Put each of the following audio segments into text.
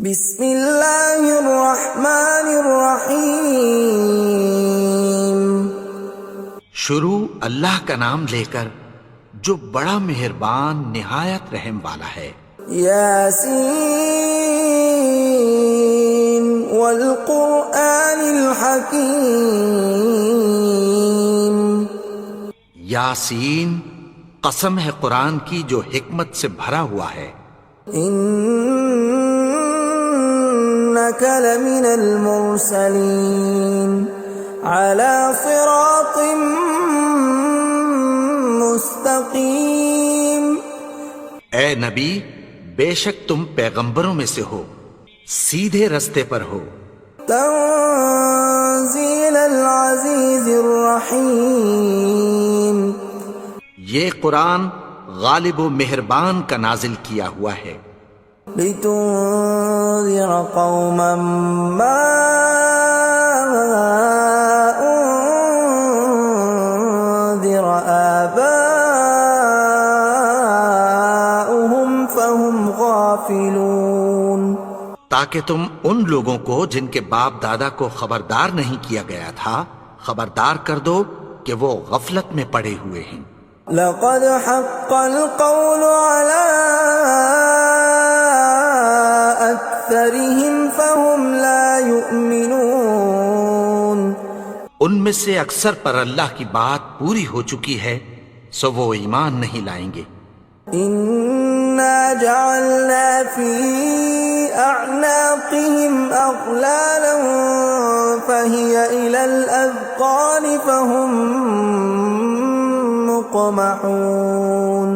بسم اللہ الرحمن الرحیم۔ شروع اللہ کا نام لے کر جو بڑا مہربان نہایت رحم والا ہے۔ یاسین والقرآن الحکیم۔ یاسین، قسم ہے قرآن کی جو حکمت سے بھرا ہوا ہے۔ انک لمن المرسلین علی صراط مستقیم۔ اے نبی، بے شک تم پیغمبروں میں سے ہو، سیدھے رستے پر ہو۔ تنزیل العزیز الرحیم۔ یہ قرآن غالب و مہربان کا نازل کیا ہوا ہے۔ لتنذر قوما ما انذر آباؤهم فهم غافلون۔ تاکہ تم ان لوگوں کو جن کے باپ دادا کو خبردار نہیں کیا گیا تھا خبردار کر دو کہ وہ غفلت میں پڑے ہوئے ہیں۔ لقد حق القول على أكثرهم فهم لا يؤمنون۔ ان میں سے اکثر پر اللہ کی بات پوری ہو چکی ہے سو وہ ایمان نہیں لائیں گے۔ إنا جعلنا في أعناقهم أغلالا فهي إلى الأذقان فهم مقمحون۔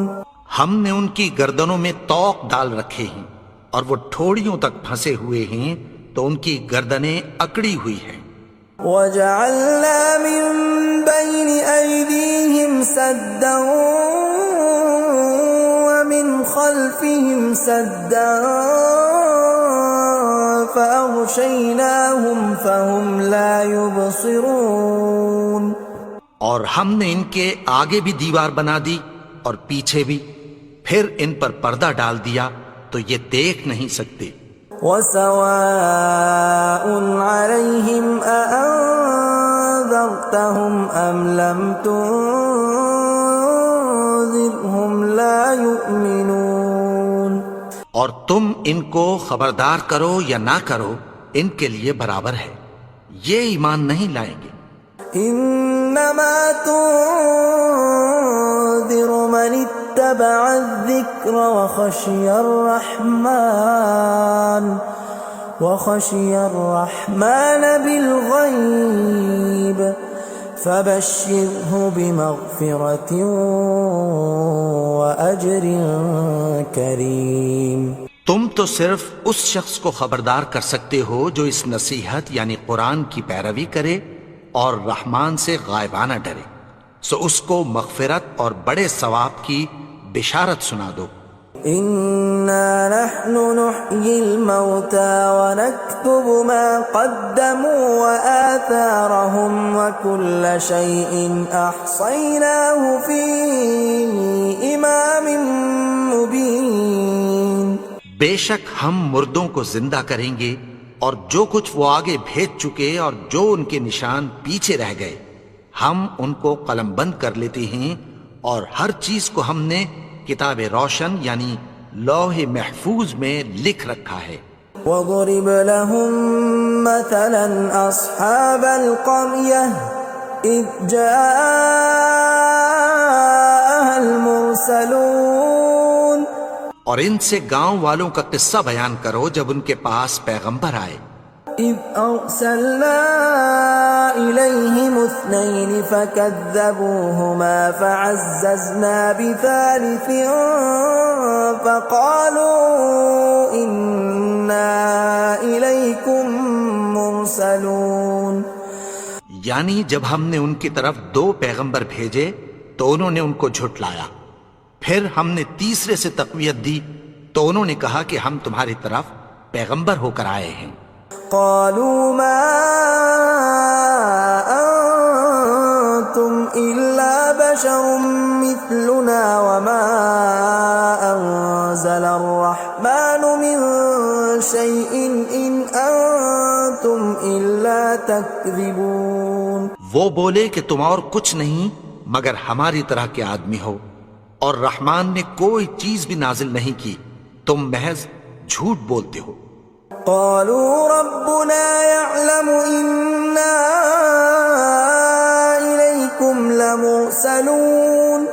ہم نے ان کی گردنوں میں طوق ڈال رکھے ہیں اور وہ ٹھوڑیوں تک پھنسے ہوئے ہیں تو ان کی گردنیں اکڑی ہوئی ہیں۔ وجعلنا من بين أيديهم سدا ومن خلفهم سدا فأغشيناهم فهم لا يبصرون۔ اور ہم نے ان کے آگے بھی دیوار بنا دی اور پیچھے بھی، پھر ان پر پردہ ڈال دیا تو یہ دیکھ نہیں سکتے۔ وَسَوَاءٌ عَلَيْهِمْ أَأَنذَرْتَهُمْ أَمْ لَمْ تُنذِرْهُمْ لَا يُؤْمِنُونَ۔ اور تم ان کو خبردار کرو یا نہ کرو ان کے لیے برابر ہے، یہ ایمان نہیں لائیں گے۔ انما تنذر من اتبع الذکر وخشی الرحمن بالغیب فبشرہ بمغفرۃ واجر کریم۔ تم تو صرف اس شخص کو خبردار کر سکتے ہو جو اس نصیحت یعنی قرآن کی پیروی کرے اور رحمان سے غائبانہ ڈرے، سو اس کو مغفرت اور بڑے ثواب کی بشارت سنا دو۔ انا نحن نحيي الموتى ونكتب ما قدموا وآثارهم وكل شيء احصيناه في امام مبين۔ بے شک ہم مردوں کو زندہ کریں گے اور جو کچھ وہ آگے بھیج چکے اور جو ان کے نشان پیچھے رہ گئے ہم ان کو قلم بند کر لیتے ہیں، اور ہر چیز کو ہم نے کتاب روشن یعنی لوح محفوظ میں لکھ رکھا ہے۔ وَضُرِبْ لَهُمْ مَثَلًا أَصْحَابَ الْقَرْيَةِ إِذْ جَاءَهَا الْمُرْسَلُونَ۔ اور ان سے گاؤں والوں کا قصہ بیان کرو جب ان کے پاس پیغمبر آئے۔ إِذْ أَرْسَلْنَا إِلَيْهِمُ اثْنَيْنِ فَكَذَّبُوهُمَا فَعَزَّزْنَا بِثَالِثٍ فَقَالُوا إِنَّا إِلَيْكُمْ مُرْسَلُونَ۔ یعنی جب ہم نے ان کی طرف 2 پیغمبر بھیجے تو انہوں نے ان کو جھٹلایا، پھر ہم نے تیسرے سے تقویت دی تو انہوں نے کہا کہ ہم تمہاری طرف پیغمبر ہو کر آئے ہیں۔ قالوا ما أنتم إلا بشر مثلنا وما أنزل الرحمن من شيء إن أنتم إلا تكذبون. وہ بولے کہ تم اور کچھ نہیں مگر ہماری طرح کے آدمی ہو، اور رحمان نے کوئی چیز بھی نازل نہیں کی، تم محض جھوٹ بولتے ہو۔ قالوا ربنا يعلم إنا إليكم لمرسلون.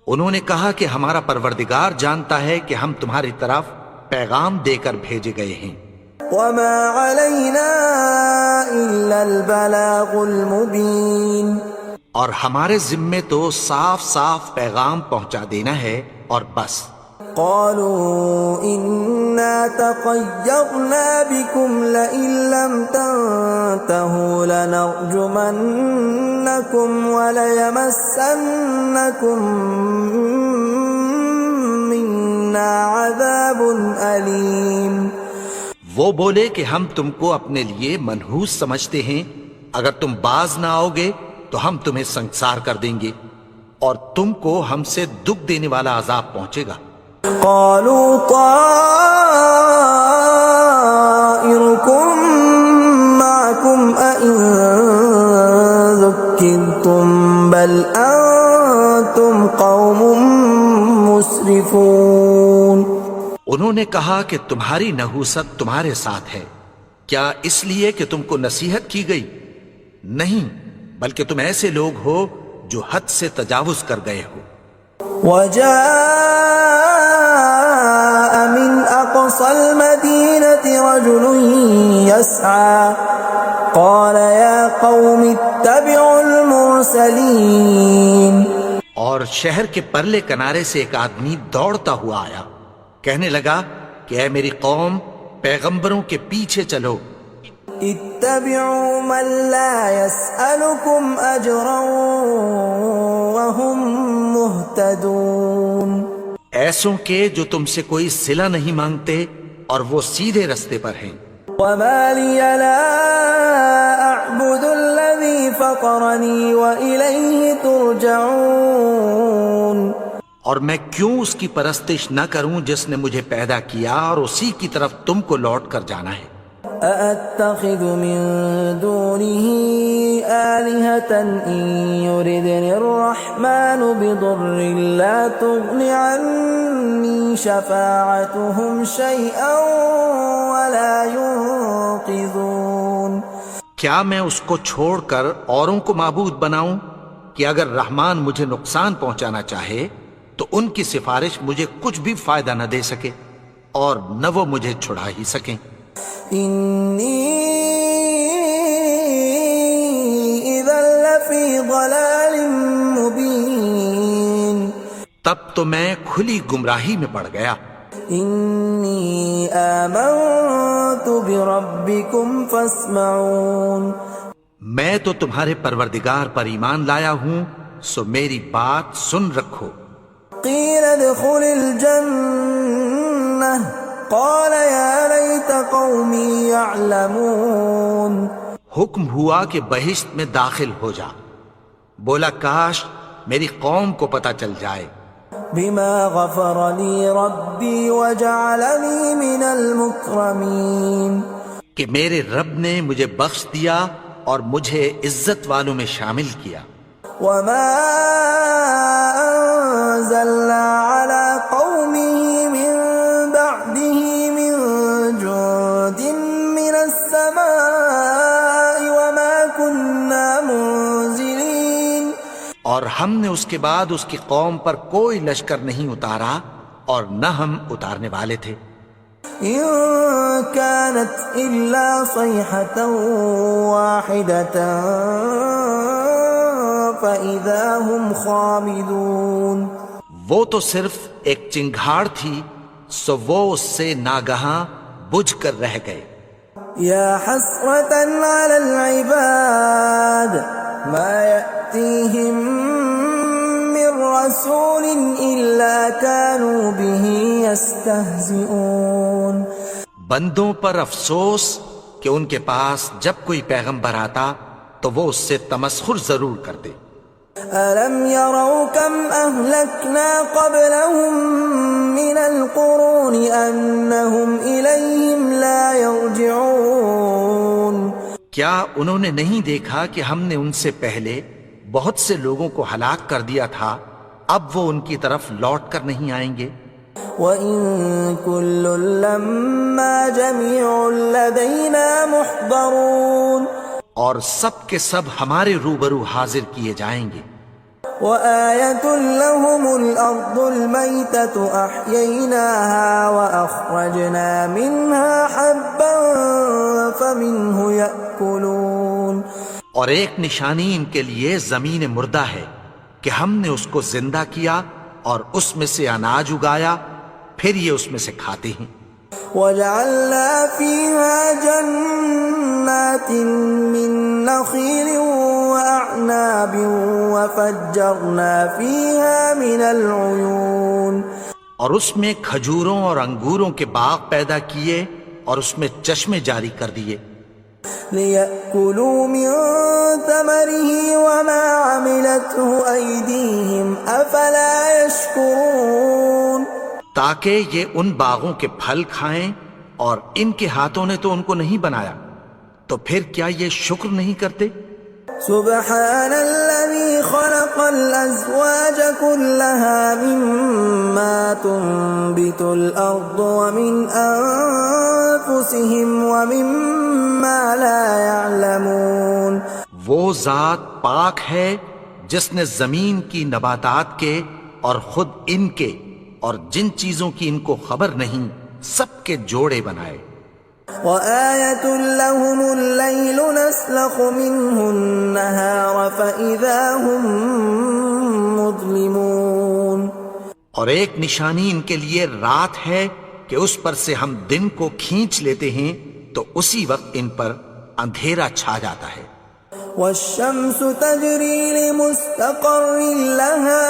انہوں نے کہا کہ ہمارا پروردگار جانتا ہے کہ ہم تمہاری طرف پیغام دے کر بھیجے گئے ہیں، وما علينا إلا البلاغ المبين. اور ہمارے ذمے تو صاف صاف پیغام پہنچا دینا ہے اور بس۔ قالوا إنا تطيرنا بكم لئن لم تنتهوا لنرجمنكم وليمسنكم منا عذاب أليم. وہ بولے کہ ہم تم کو اپنے لیے منحوس سمجھتے ہیں، اگر تم باز نہ آؤ گے تو ہم تمہیں سنسار کر دیں گے اور تم کو ہم سے دکھ دینے والا عذاب پہنچے گا۔ قالوا طائركم معكم أئن ذكرتم بل أنتم قوم مسرفون. انہوں نے کہا کہ تمہاری نحوست تمہارے ساتھ ہے، کیا اس لیے کہ تم کو نصیحت کی گئی؟ نہیں، بلکہ تم ایسے لوگ ہو جو حد سے تجاوز کر گئے ہو۔ وجاء من أقصى المدينة رجل يسعى قال يا قوم اتبعوا المرسلين. اور شہر کے پرلے کنارے سے ایک آدمی دوڑتا ہوا آیا، کہنے لگا کہ اے میری قوم، پیغمبروں کے پیچھے چلو۔ اتبعوا من لا يسألكم أجرا وهم مهتدون. ایسوں کے جو تم سے کوئی صلہ نہیں مانگتے اور وہ سیدھے رستے پر ہیں۔ وما لي لا أعبد الذي فطرني وإليه ترجعون. اور میں کیوں اس کی پرستش نہ کروں جس نے مجھے پیدا کیا اور اسی کی طرف تم کو لوٹ کر جانا ہے۔ أأتخذ من دونه آلهة إن يردني الرحمن بضر لا تغن عني شفاعتهم شيئا ولا ينقذون. کیا میں اس کو چھوڑ کر اوروں کو معبود بناؤں کہ اگر رحمان مجھے نقصان پہنچانا چاہے تو ان کی سفارش مجھے کچھ بھی فائدہ نہ دے سکے اور نہ وہ مجھے چھڑا ہی سکیں۔ إني إذا لفي ضلال مبين. تب تو میں کھلی گمراہی میں پڑ گیا۔ إني آمنت بربكم فاسمعون. میں تو تمہارے پروردگار پر ایمان لایا ہوں، سو میری بات سن رکھو۔ قيل ادخل الجنة قال يا ليت قومي يعلمون. حکم ہوا کہ بہشت میں داخل ہو جا، بولا کاش میری قوم کو پتہ چل جائے۔ بما غفر لي ربي وجعلني من المكرمين. کہ میرے رب نے مجھے بخش دیا اور مجھے عزت والوں میں شامل کیا۔ وما أنزلنا على قومه من بعده من جند من السماء وما كنا منزلين. اور ہم نے اس کے بعد اس کی قوم پر کوئی لشکر نہیں اتارا اور نہ ہم اتارنے والے تھے۔ إن كانت إلا صيحة واحدة فإذا هم خامدون. وہ تو صرف ایک چنگھاڑ تھی، سو وہ اس سے ناگہاں بجھ کر رہ گئے۔ يا حسرة على العباد ما يأتيهم من رسول إلا كانوا به يستهزئون. بندوں پر افسوس کہ ان کے پاس جب کوئی پیغمبر آتا تو وہ اس سے تمسخر ضرور کرتے۔ ألم يروا كم أهلكنا قبلهم من القرون أنهم إليهم لا يرجعون کیا انہوں نے نہیں دیکھا کہ ہم نے ان سے پہلے بہت سے لوگوں کو ہلاک کر دیا تھا، اب وہ ان کی طرف لوٹ کر نہیں آئیں گے؟ وَإِن كُلٌّ لَّمَّا جَمِيعٌ لَّدَيْنَا مُحْضَرُونَ اور سب کے سب ہمارے روبرو حاضر کیے جائیں گے۔ وَآيَةٌ لَّهُمُ الْأَرْضُ الْمَيْتَةُ أَحْيَيْنَاهَا وَأَخْرَجْنَا مِنْهَا حَبًّا فَمِنْهُ يَأْكُلُونَ اور ایک نشانی ان کے لیے زمین مردہ ہے کہ ہم نے اس کو زندہ کیا اور اس میں سے اناج اگایا، پھر یہ اس میں سے کھاتے ہیں۔ وَجَعَلْنَا فِيهَا جَنَّاتٍ مِّن نَّخِيلٍ وَأَعْنَابٍ وَفَجَّرْنَا فِيهَا مِنَ الْعُيُونِ اور اس میں کھجوروں اور انگوروں کے باغ پیدا کیے اور اس میں چشمے جاری کر دیے، لِيَأْكُلُوا مِن ثَمَرِهِ وَمَا عَمِلَتْهُ أَيْدِيهِمْ أَفَلَا يَشْكُرُونَ تاکہ یہ ان باغوں کے پھل کھائیں، اور ان کے ہاتھوں نے تو ان کو نہیں بنایا، تو پھر کیا یہ شکر نہیں کرتے؟ سبحان الذي خلق الأزواج كلها مما تنبت الأرض ومن أنفسهم ومما لا يعلمون وہ ذات پاک ہے جس نے زمین کی نباتات کے اور خود ان کے اور جن چیزوں کی ان کو خبر نہیں سب کے جوڑے بنائے۔ وَآيَةٌ لَّهُمُ اللَّيْلُ نَسْلَخُ مِنْهُ النَّهَارَ فَإِذَا هُمْ مُظْلِمُونَ اور ایک نشانی ان کے لیے رات ہے کہ اس پر سے ہم دن کو کھینچ لیتے ہیں تو اسی وقت ان پر اندھیرا چھا جاتا ہے۔ وَالشَّمْسُ تَجْرِي لِمُسْتَقَرٍّ لَّهَا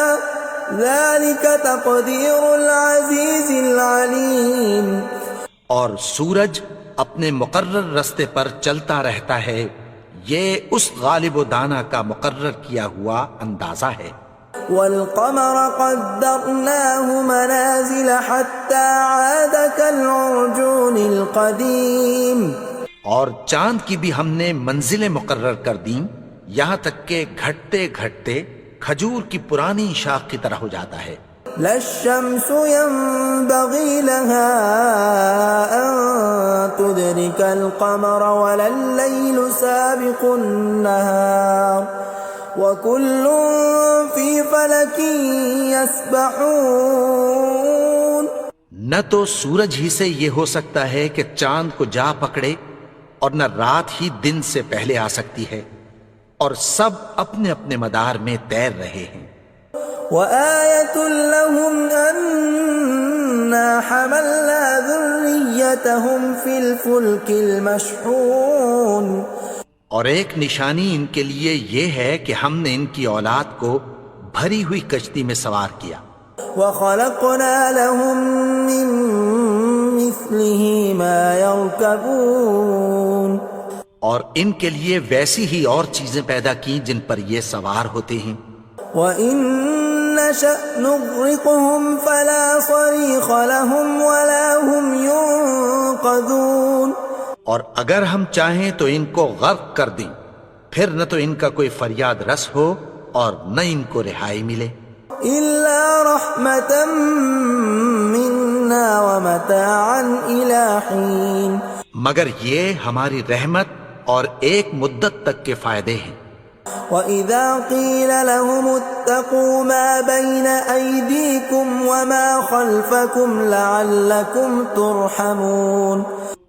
ذَلِكَ تَقْدِيرُ الْعَزِيزِ الْعَلِيمِ اور سورج اپنے مقرر رستے پر چلتا رہتا ہے، یہ اس غالب و دانا کا مقرر کیا ہوا اندازہ ہے۔ وَالْقَمَرَ قَدَّرْنَاهُ مَنَازِلَ حَتَّى عَادَ كَالْعُرْجُونِ الْقَدِيمِ اور چاند کی بھی ہم نے منزلیں مقرر کر دیں، یہاں تک کہ گھٹتے گھٹتے کھجور کی پرانی شاخ کی طرح ہو جاتا ہے۔ لا الشمس ينبغي لها أن تدرك القمر ولا الليل سابق النهار وكل في فلك يسبحون نہ تو سورج ہی سے یہ ہو سکتا ہے کہ چاند کو جا پکڑے، اور نہ رات ہی دن سے پہلے آ سکتی ہے، اور سب اپنے اپنے مدار میں تیر رہے ہیں۔ وَآيَةٌ لَّهُمْ أَنَّا حَمَلْنَا ذُرِّيَّتَهُمْ فِي الْفُلْكِ الْمَشْحُونِ اور ایک نشانی ان کے لیے یہ ہے کہ ہم نے ان کی اولاد کو بھری ہوئی کشتی میں سوار کیا۔ وَخَلَقْنَا لَهُم مِّن مِّثْلِهِ مَا يَرْكَبُونَ اور ان کے لیے ویسی ہی اور چیزیں پیدا کی جن پر یہ سوار ہوتے ہیں۔ وَإِن نَّشَأْ نُغْرِقْهُمْ فَلَا صَرِيخَ لَهُمْ وَلَا هُمْ يُنقَذُونَ اور اگر ہم چاہیں تو ان کو غرق کر دیں، پھر نہ تو ان کا کوئی فریاد رس ہو اور نہ ان کو رہائی ملے۔ إِلَّا رَحْمَةً مِّنَّا وَمَتَاعًا إِلَىٰ حِينٍ مگر یہ ہماری رحمت اور ایک مدت تک کے فائدے ہیں۔ وَإِذَا قِيلَ لَهُمُ اتَّقُوا مَا بَيْنَ أَيْدِيكُمْ وَمَا خَلْفَكُمْ لَعَلَّكُمْ تُرْحَمُونَ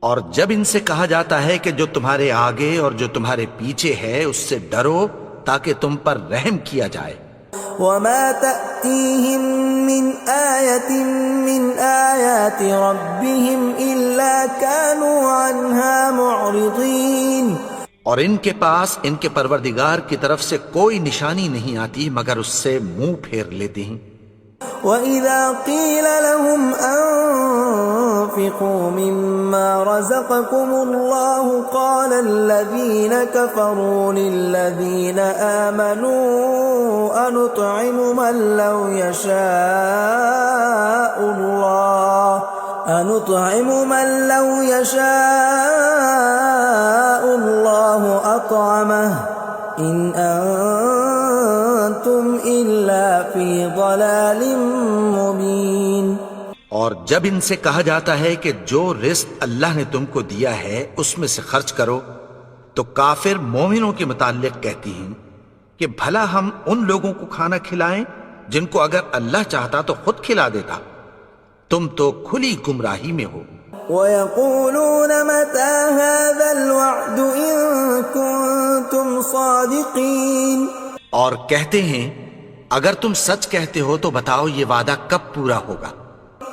اور جب ان سے کہا جاتا ہے کہ جو تمہارے آگے اور جو تمہارے پیچھے ہے اس سے ڈرو تاکہ تم پر رحم کیا جائے۔ وَمَا تَأْتِيهِم مِّنْ آيَةٍ مِّنْ آيَاتِ رَبِّهِمْ إِلَّا كَانُوا عَنْهَا مُعْرِضِينَ اور ان کے پاس ان کے پروردگار کی طرف سے کوئی نشانی نہیں آتی مگر اس سے منہ پھیر لیتے ہیں۔ وَإِذَا قِيلَ لَهُمْ أَنفِقُوا مِمَّا رَزَقَكُمُ اللَّهُ قَالَ الَّذِينَ كَفَرُوا لِلَّذِينَ آمَنُوا أَنُطْعِمُ مَن لَّوْ يَشَاءُ اللَّهُ أَطْعَمَهُ إِنْ أَنتُمْ إِلَّا فِي ضَلَالٍ مُبِينٍ۔ اور جب ان سے کہا جاتا ہے کہ جو رزق اللہ نے تم کو دیا ہے اس میں سے خرچ کرو، تو کافر مومنوں کے متعلق کہتی ہیں کہ بھلا ہم ان لوگوں کو کھانا کھلائیں جن کو اگر اللہ چاہتا تو خود کھلا دیتا، تم تو کھلی گمراہی میں ہو۔ وَيَقُولُونَ مَتَى هَذَا الْوَعْدُ إِن كُنتُمْ صَادِقِينَ، اور کہتے ہیں اگر تم سچ کہتے ہو تو بتاؤ یہ وعدہ کب پورا ہوگا۔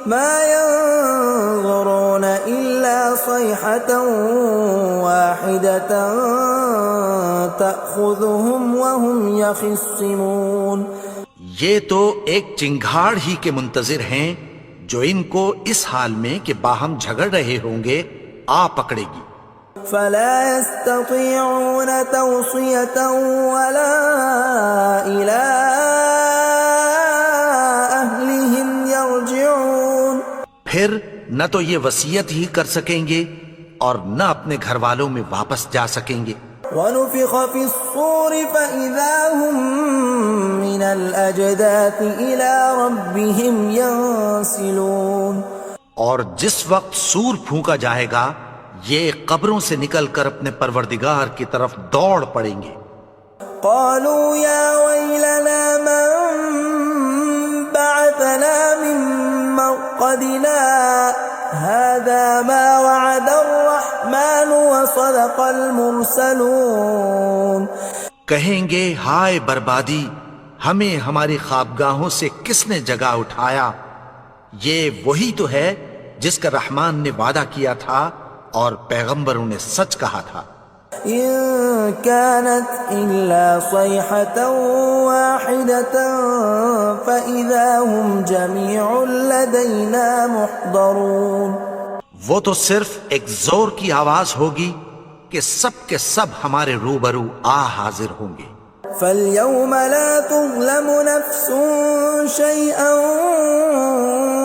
مَا يَنظُرُونَ إِلَّا صَيْحَةً وَاحِدَةً تَأْخُذُهُمْ وَهُمْ يَخِصِّمُونَ، یہ تو ایک چنگھاڑ ہی کے منتظر ہیں جو ان کو اس حال میں کہ باہم جھگڑ رہے ہوں گے آ پکڑے گی۔ فَلَا يَسْتَطِيعُونَ تَوْصِيَةً وَلَا إِلَىٰ أَهْلِهِمْ يَرْجِعُونَ، پھر نہ تو یہ وصیت ہی کر سکیں گے اور نہ اپنے گھر والوں میں واپس جا سکیں گے۔ وَنُفِخَ فِي الصُّورِ فَإِذَا هُم مِّنَ الْأَجْدَاثِ إِلَىٰ رَبِّهِمْ يَنسِلُونَ، اور جس وقت سور پھونکا جائے گا یہ قبروں سے نکل کر اپنے پروردگار کی طرف دوڑ پڑیں گے۔ قَالُوا يَا وَيْلَنَا مَن بَعَثَنَا مِن مَّرْقَدِنَا هَٰذَا مَا وَعَدَ الرَّحْمَٰنُ وَصَدَقَ الْمُرْسَلُونَ، کہیں گے ہائے بربادی، ہمیں ہماری خوابگاہوں سے کس نے جگا اٹھایا، یہ وہی تو ہے جس کا رحمان نے وعدہ کیا تھا اور پیغمبروں نے سچ کہا تھا۔ إِن كَانَتْ إِلَّا صَيْحَةً وَاحِدَةً فَإِذَا هُمْ جَمِيعٌ لَّدَيْنَا مُحْضَرُونَ، وہ تو صرف ایک زور کی آواز ہوگی کہ سب کے سب ہمارے روبرو حاضر ہوں گے۔ فَالْيَوْمَ لَا تُظْلَمُ نَفْسٌ شَيْئًا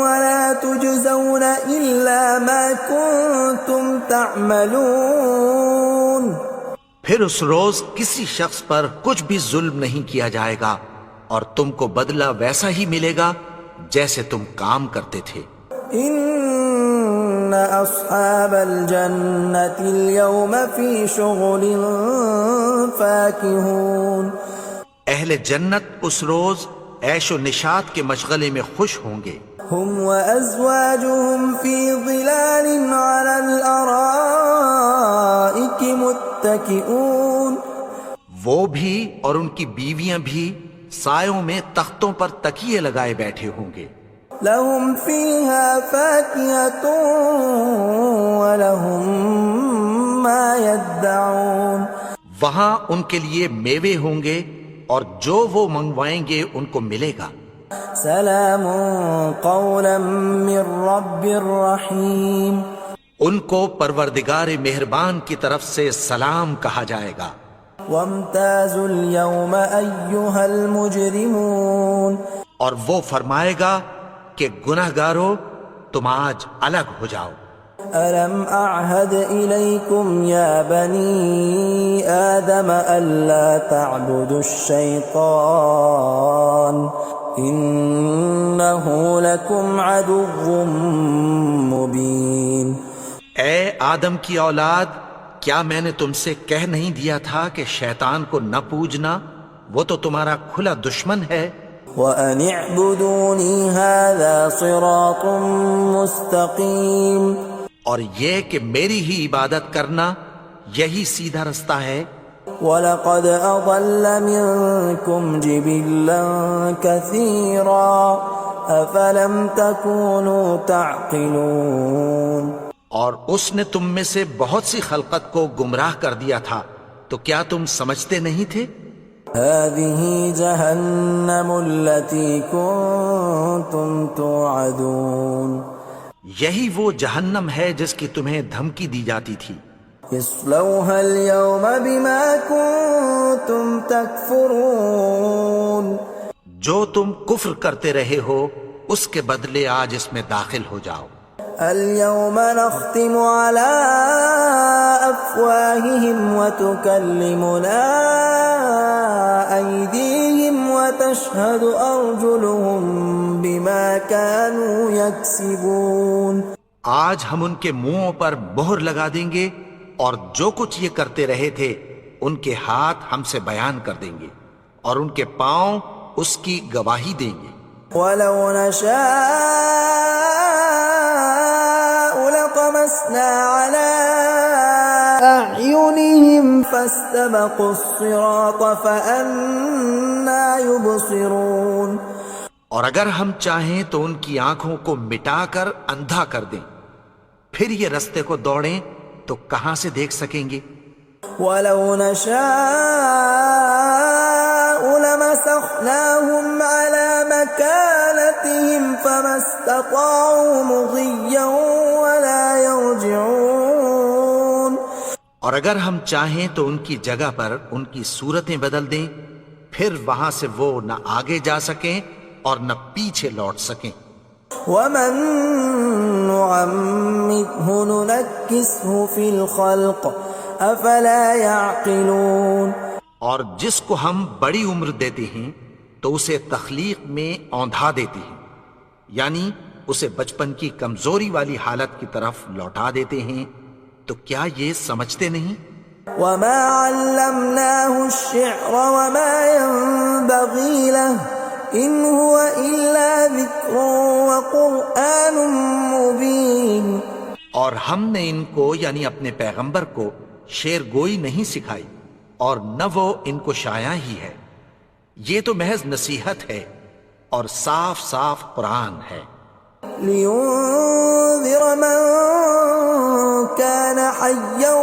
وَلَا تُجْزَوْنَ إِلَّا مَا كُنتُمْ تَعْمَلُونَ، پھر اس روز کسی شخص پر کچھ بھی ظلم نہیں کیا جائے گا اور تم کو بدلہ ویسا ہی ملے گا جیسے تم کام کرتے تھے۔ إِنَّ أَصْحَابَ الْجَنَّةِ الْيَوْمَ فِي شُغُلٍ فَاكِهُونَ، اہل جنت اس روز عیش و نشاط کے مشغلے میں خوش ہوں گے۔ هُمْ وَأَزْوَاجُهُمْ فِي ظِلَالٍ عَلَى الْأَرَائِكِ مُتَّكِئُونَ، وہ بھی اور ان کی بیویاں بھی سایوں میں تختوں پر تکیے لگائے بیٹھے ہوں گے۔ لَهُمْ فِيهَا فَاكِهَةٌ وَلَهُمْ مَا يَدَّعُونَ، وہاں ان کے لیے میوے ہوں گے اور جو وہ منگوائیں گے ان کو ملے گا۔ سلام قولا من رب رحیم، ان کو پروردگار مہربان کی طرف سے سلام کہا جائے گا۔ وامتازوا اليوم ایھا المجرمون، اور وہ فرمائے گا کہ گنہگارو تم آج الگ ہو جاؤ۔ ألم أعهد إليكم يا بني آدم ألا تعبدوا الشيطان إنه لكم عدو مبين۔ اے آدم کی اولاد، کیا میں نے تم سے کہہ نہیں دیا تھا کہ شیطان کو نہ پوجنا، وہ تو تمہارا کھلا دشمن ہے۔ وَأَنِ اعْبُدُونِي هَذَا صِرَاطٌ مُسْتَقِيمٌ، اور یہ کہ میری ہی عبادت کرنا یہی سیدھا رستہ ہے۔ وَلَقَدْ أَضَلَّ مِنكُمْ جِبِلًّا كَثِيرًا أَفَلَمْ تَكُونُوا تَعْقِلُونَ، اور اس نے تم میں سے بہت سی خلقت کو گمراہ کر دیا تھا، تو کیا تم سمجھتے نہیں تھے؟ هَذِهِ جَهَنَّمُ الَّتِي كُنتُمْ كنتم توعدون یہی وہ جہنم ہے جس کی تمہیں دھمکی دی جاتی تھی. اصلوها اليوم بما كنتم تكفرون جو تم کفر کرتے رہے ہو اس کے بدلے آج اس میں داخل ہو جاؤ. اليوم نختم على أفواههم وتكلمنا أيديهم وتشهد أرجلهم بما كانوا يكسبون. آج ہم ان کے منہوں پر مہر لگا دیں گے اور جو کچھ یہ کرتے رہے تھے ان کے ہاتھ ہم سے بیان کر دیں گے اور ان کے پاؤں اس کی گواہی دیں گے. وَلَوْ نَشَاءُ لَطَمَسْنَا عَلَىٰ أَعْيُنِهِمْ فَاسْتَبَقُوا الصِّرَاطَ فَأَنَّىٰ يُبْصِرُونَ. اور اگر ہم چاہیں تو ان کی آنکھوں کو مٹا کر اندھا کر دیں، پھر یہ رستے کو دوڑیں تو کہاں سے دیکھ سکیں گے. وَلَوْ نَشَاءُ لَمَسَخْنَاهُمْ عَلَىٰ مَكَانَتِهِمْ فَمَا اسْتَطَاعُوا مُضِيًّا وَلَا يَرْجِعُونَ. اور اگر ہم چاہیں تو ان کی جگہ پر ان کی صورتیں بدل دیں، پھر وہاں سے وہ نہ آگے جا سکیں اور نہ پیچھے لوٹ سکیں. وَمَن نُّعَمِّرْهُ نُنَكِّسْهُ فِي الْخَلْقِ أَفَلَا يَعْقِلُونَ. اور جس کو ہم بڑی عمر دیتے ہیں تو اسے تخلیق میں اوندھا دیتے ہیں، یعنی اسے بچپن کی کمزوری والی حالت کی طرف لوٹا دیتے ہیں. تو کیا یہ سمجھتے نہیں؟ وَمَا عَلَّمْنَاهُ الشِّعْرَ وَمَا يَنبَغِي لَهُ إِنْ هُوَ إِلَّا ذِكْرٌ وَقُرْآنٌ مُّبِينٌ. اور ہم نے ان کو یعنی اپنے پیغمبر کو شعر گوئی نہیں سکھائی اور نہ وہ ان کو شایع ہی ہے، یہ تو محض نصیحت ہے اور صاف صاف قرآن ہے. لِيُنذِرَ مَن كَانَ حَيًّا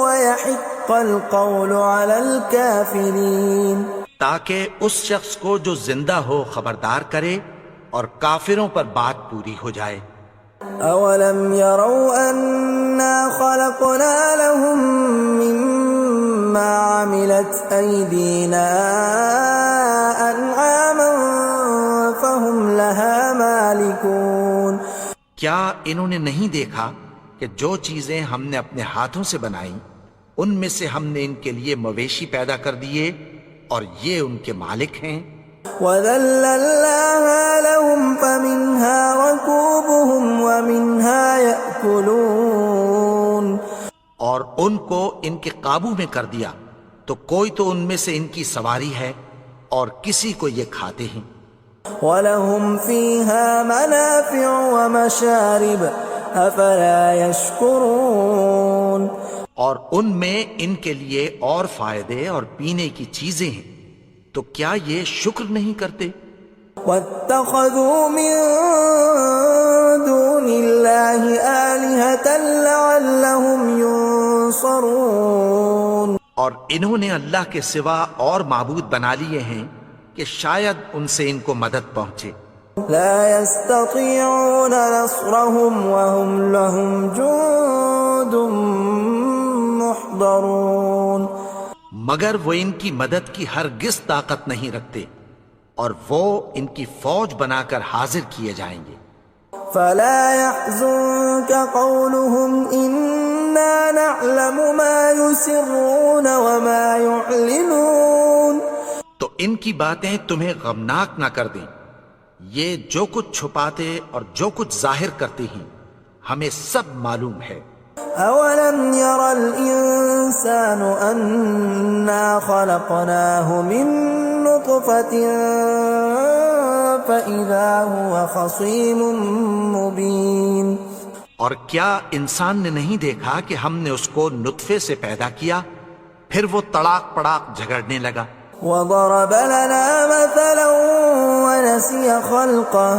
وَيَحِقَّ الْقَوْلُ عَلَى الْكَافِرِينَ. تاکہ اس شخص کو جو زندہ ہو خبردار کرے اور کافروں پر بات پوری ہو جائے. أَوَلَمْ يَرَوْا أَنَّا خَلَقْنَا لَهُم مِّمَّا عَمِلَتْ أَيْدِينَا أَنْعَامًا فَهُمْ لَهَا مَالِكُونَ. کیا انہوں نے نہیں دیکھا کہ جو چیزیں ہم نے اپنے ہاتھوں سے بنائیں ان میں سے ہم نے ان کے لیے مویشی پیدا کر دیے اور یہ ان کے مالک ہیں. وَذَلَّلْنَاهَا لَهُمْ فَمِنْهَا رَكُوبُهُمْ وَمِنْهَا يَأْكُلُونَ. اور ان کو ان کے قابو میں کر دیا تو کوئی تو ان میں سے ان کی سواری ہے اور کسی کو یہ کھاتے ہیں. وَلَهُمْ فِيهَا مَنَافِعُ وَمَشَارِبُ أَفَلَا يَشْكُرُونَ. اور ان میں ان کے لیے اور فائدے اور پینے کی چیزیں ہیں، تو کیا یہ شکر نہیں کرتے؟ وَاتَّخَذُوا مِن دُونِ اللَّهِ آلِهَةً لَعَلَّهُمْ يُنصَرُونَ. اور انہوں نے اللہ کے سوا اور معبود بنا لیے ہیں کہ شاید ان سے ان کو مدد پہنچے. لَا يَسْتَطِيعُونَ نَصْرَهُمْ وَهُمْ لَهُمْ جُندٌ محضرون. مگر وہ ان کی مدد کی ہرگز طاقت نہیں رکھتے اور وہ ان کی فوج بنا کر حاضر کیے جائیں گے. فَلَا يَحْزُنكَ قَوْلُهُمْ إِنَّا نَعْلَمُ مَا يُسِرُّونَ وَمَا يُعْلِنُونَ. تو ان کی باتیں تمہیں غمناک نہ کر دیں، یہ جو کچھ چھپاتے اور جو کچھ ظاہر کرتے ہیں ہمیں سب معلوم ہے. أَوَلَمْ يَرَ الْإِنسَانُ أَنَّا خَلَقْنَاهُ مِن نُّطْفَةٍ فَإِذَا هُوَ خَصِيمٌ مُّبِينٌ. اور کیا انسان نے نہیں دیکھا کہ ہم نے اس کو نطفے سے پیدا کیا پھر وہ تڑاک پڑاک جھگڑنے لگا. وَضَرَبَ لَنَا مَثَلًا وَنَسِيَ خَلْقَهُ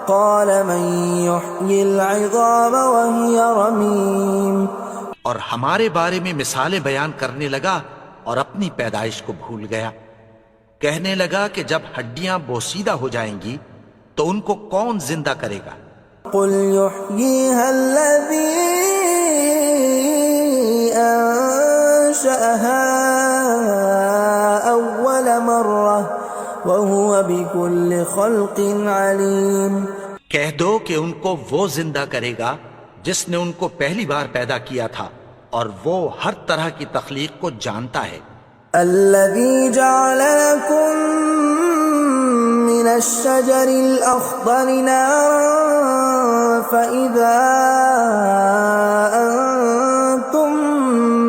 قَالَ مَن يُحْيِي الْعِظَامَ وَهِيَ رَمِيمٌ. اور ہمارے بارے میں مثالیں بیان کرنے لگا اور اپنی پیدائش کو بھول گیا. کہنے لگا کہ جب ہڈیاں بوسیدہ ہو جائیں گی تو ان کو کون زندہ کرے گا؟ قل يحييها الذي أنشأها أول مرة وهو بكل خلق عليم۔ کہہ دو کہ ان کو وہ زندہ کرے گا جس نے ان کو پہلی بار پیدا کیا تھا، اور وہ ہر طرح کی تخلیق کو جانتا ہے۔ الذي جعل لكم من الشجر الأخضر نارا فإذا أنتم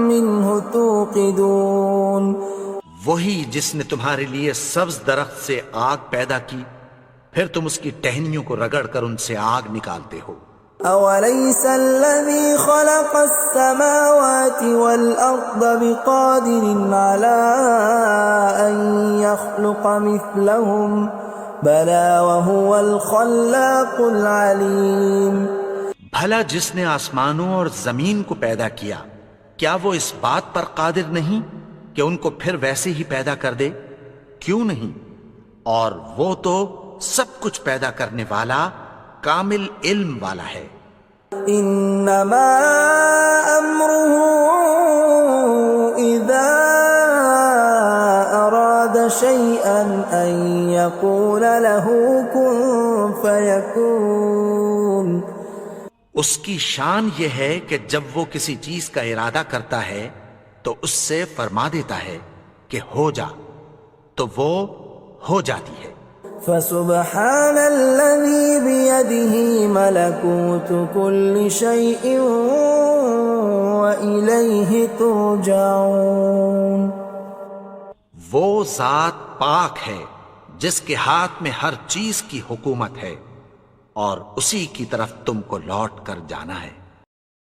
منه توقدون۔ وہی جس نے تمہارے لیے سبز درخت سے آگ پیدا کی، پھر تم اس کی ٹہنیوں کو رگڑ کر ان سے آگ نکالتے ہو۔ أوليس الذي خلق السماوات والأرض بقادر على أن يخلق مثلهم بلى وهو الخلاق العليم۔ بھلا جس نے آسمانوں اور زمین کو پیدا کیا، کیا وہ اس بات پر قادر نہیں کہ ان کو پھر ویسے ہی پیدا کر دے؟ کیوں نہیں؟ اور وہ تو سب کچھ پیدا کرنے والا، کامل علم والا ہے۔ انما امره اذا اراد شيئا ان يقول له كن فيكون۔ اس کی شان یہ ہے کہ جب وہ کسی چیز کا ارادہ کرتا ہے تو اس سے فرما دیتا ہے کہ ہو جا، تو وہ ہو جاتی ہے۔ فسبحان الذي بيده ملكوت كل شيء وإليه ترجعون۔ وہ ذات پاک ہے جس کے ہاتھ میں ہر چیز کی حکومت ہے، اور اسی کی طرف تم کو لوٹ کر جانا ہے۔